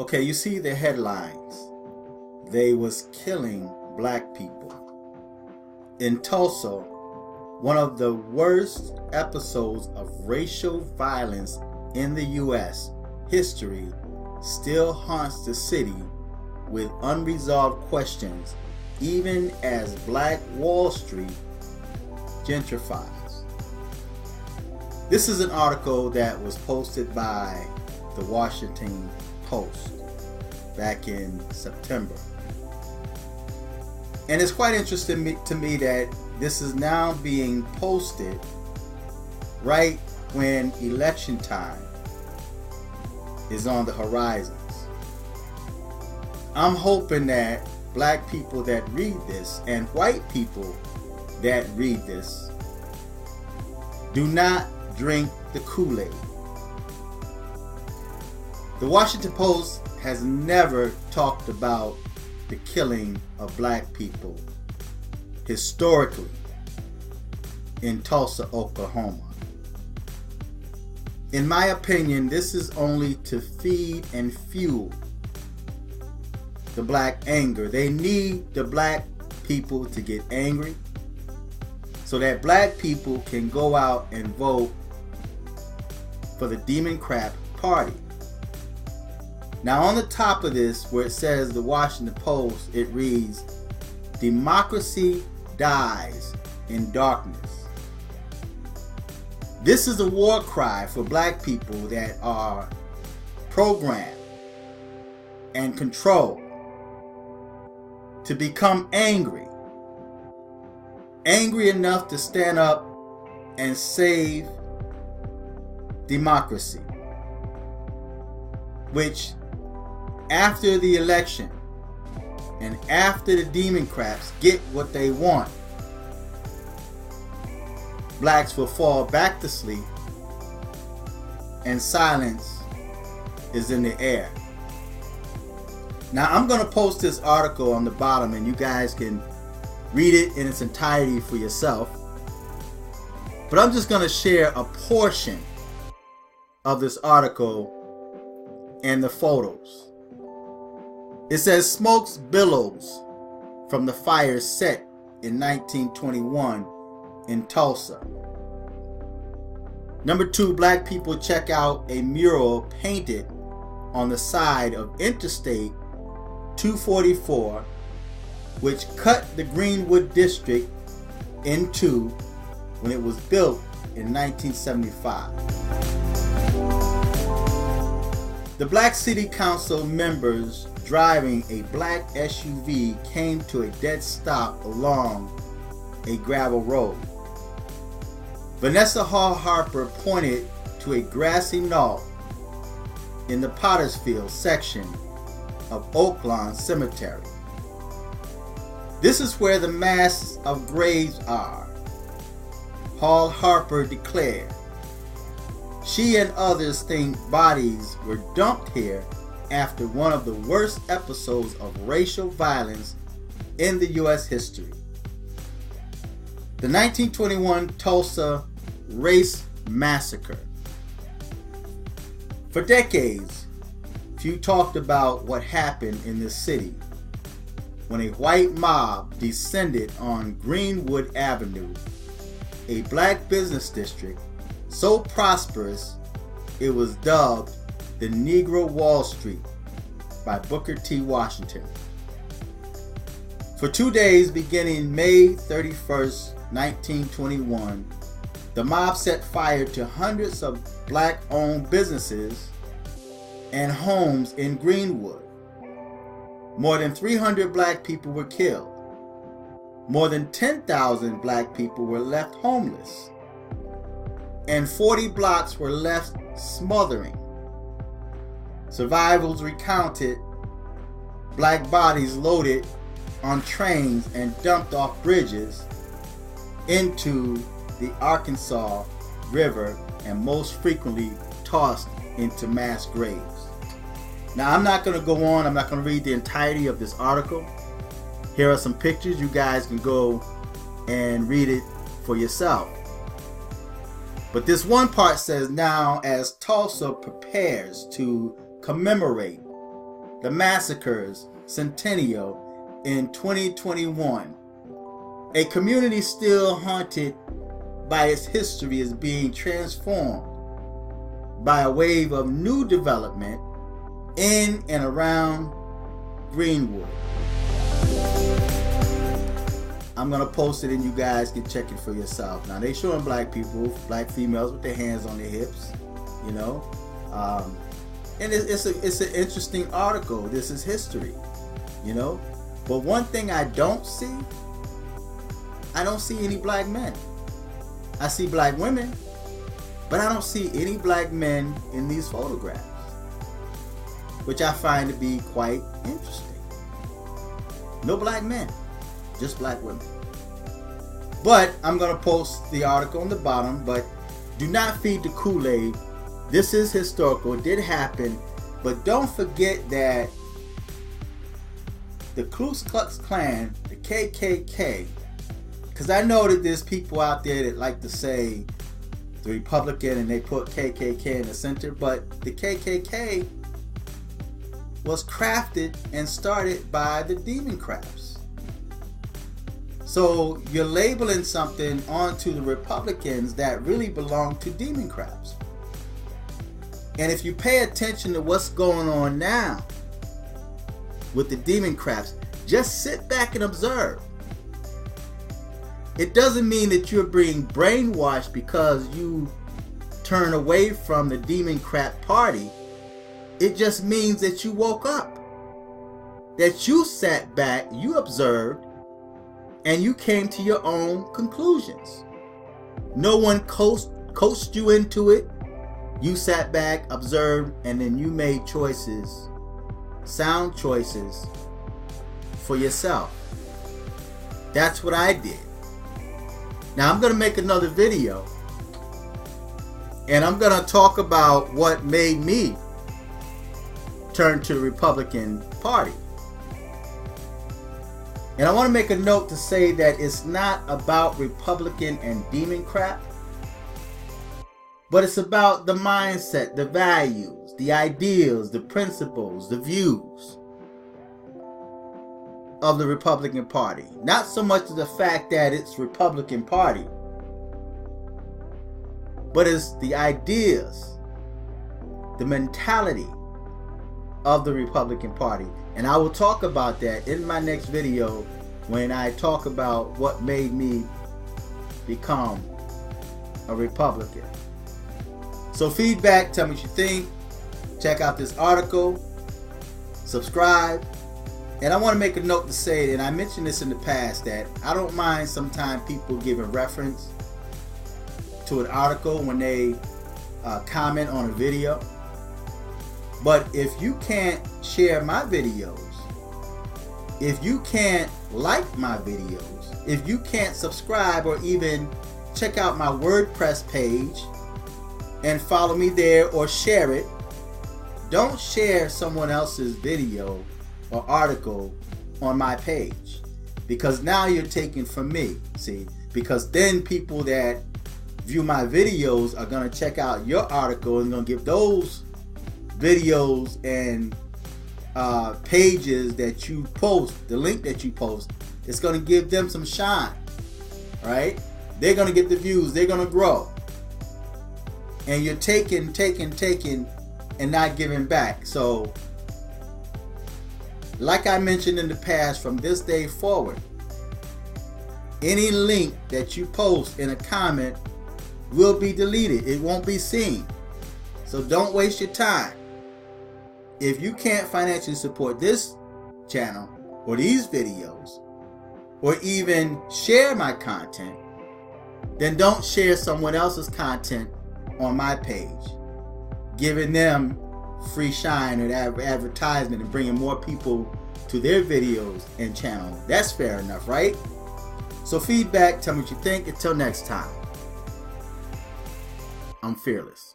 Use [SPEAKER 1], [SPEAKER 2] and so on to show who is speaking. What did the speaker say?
[SPEAKER 1] Okay, you see the headlines. They was killing black people. In Tulsa, one of the worst episodes of racial violence in the U.S. history still haunts the city with unresolved questions, even as Black Wall Street gentrifies. This is an article that was posted by the Washington Post back in September. And it's quite interesting to me that this is now being posted right when election time is on the horizons. I'm hoping that black people that read this and white people that read this do not drink the Kool-Aid. The Washington Post has never talked about the killing of black people historically in Tulsa, Oklahoma. In my opinion, this is only to feed and fuel the black anger. They need the black people to get angry so that black people can go out and vote for the Democrat Party. Now on the top of this, where it says the Washington Post, it reads, "Democracy dies in darkness." This is a war cry for black people that are programmed and controlled to become angry enough to stand up and save democracy, which after the election and after the Democrats get what they want, blacks will fall back to sleep and silence is in the air. Now I'm going to post this article on the bottom and you guys can read it in its entirety for yourself. But I'm just going to share a portion of this article and the photos. It says smokes billows from the fire set in 1921 in Tulsa. Number 2, black people check out a mural painted on the side of Interstate 244, which cut the Greenwood district in two when it was built in 1975. The black city council members driving a black SUV came to a dead stop along a gravel road. Vanessa Hall Harper pointed to a grassy knoll in the Pottersfield section of Oaklawn Cemetery. "This is where the mass of graves are," Hall Harper declared. She and others think bodies were dumped here after one of the worst episodes of racial violence in the U.S. history. The 1921 Tulsa Race Massacre. For decades, few talked about what happened in this city when a white mob descended on Greenwood Avenue, a black business district so prosperous it was dubbed the Negro Wall Street by Booker T. Washington. For 2 days beginning May 31st, 1921, the mob set fire to hundreds of black-owned businesses and homes in Greenwood. More than 300 black people were killed. More than 10,000 black people were left homeless. And 40 blocks were left smothering. Survivors recounted black bodies loaded on trains and dumped off bridges into the Arkansas River and most frequently tossed into mass graves. Now I'm not going to go on, I'm not going to read the entirety of this article. Here are some pictures, you guys can go and read it for yourself. But this one part says, now as Tulsa prepares to commemorate the massacres centennial in 2021. A community still haunted by its history is being transformed by a wave of new development in and around Greenwood. I'm gonna post it and you guys can check it for yourself. Now they showing black people, black females with their hands on their hips, you know, and it's an interesting article. This is history, you know. But one thing I don't see any black men. I see black women, but I don't see any black men in these photographs, which I find to be quite interesting. No black men, just black women. But I'm going to post the article on the bottom, but do not feed the Kool-Aid. This is historical. It did happen, but don't forget that the Ku Klux Klan, the KKK, because I know that there's people out there that like to say the Republican and they put KKK in the center, but the KKK was crafted and started by the Democrats. So you're labeling something onto the Republicans that really belong to Democrats. And if you pay attention to what's going on now with the Democrats, just sit back and observe. It doesn't mean that you're being brainwashed because you turn away from the Democrat Party. It just means that you woke up, that you sat back, you observed, and you came to your own conclusions. No one coached you into it. You sat back, observed, and then you made choices, sound choices for yourself. That's what I did. Now I'm going to make another video, and I'm going to talk about what made me turn to the Republican Party. And I want to make a note to say that it's not about Republican and Democrat, but it's about the mindset, the values, the ideals, the principles, the views of the Republican Party. Not so much the fact that it's Republican Party, but it's the ideas, the mentality of the Republican Party. And I will talk about that in my next video when I talk about what made me become a Republican. So feedback, tell me what you think. Check out this article, subscribe. And I want to make a note to say, and I mentioned this in the past, that I don't mind sometimes people giving reference to an article when they comment on a video. But if you can't share my videos, if you can't like my videos, if you can't subscribe or even check out my WordPress page and follow me there or share it, don't share someone else's video or article on my page, because now you're taking from me. See, because then people that view my videos are going to check out your article and going to give those videos and pages that you post, the link that you post, it's going to give them some shine, right? They're going to get the views, they're going to grow, and you're taking and not giving back. So like I mentioned in the past, from this day forward, any link that you post in a comment will be deleted. It won't be seen. So don't waste your time. If you can't financially support this channel or these videos or even share my content, then don't share someone else's content on my page, giving them free shine and advertisement and bringing more people to their videos and channel. That's fair enough, right? So feedback, tell me what you think. Until next time, I'm fearless.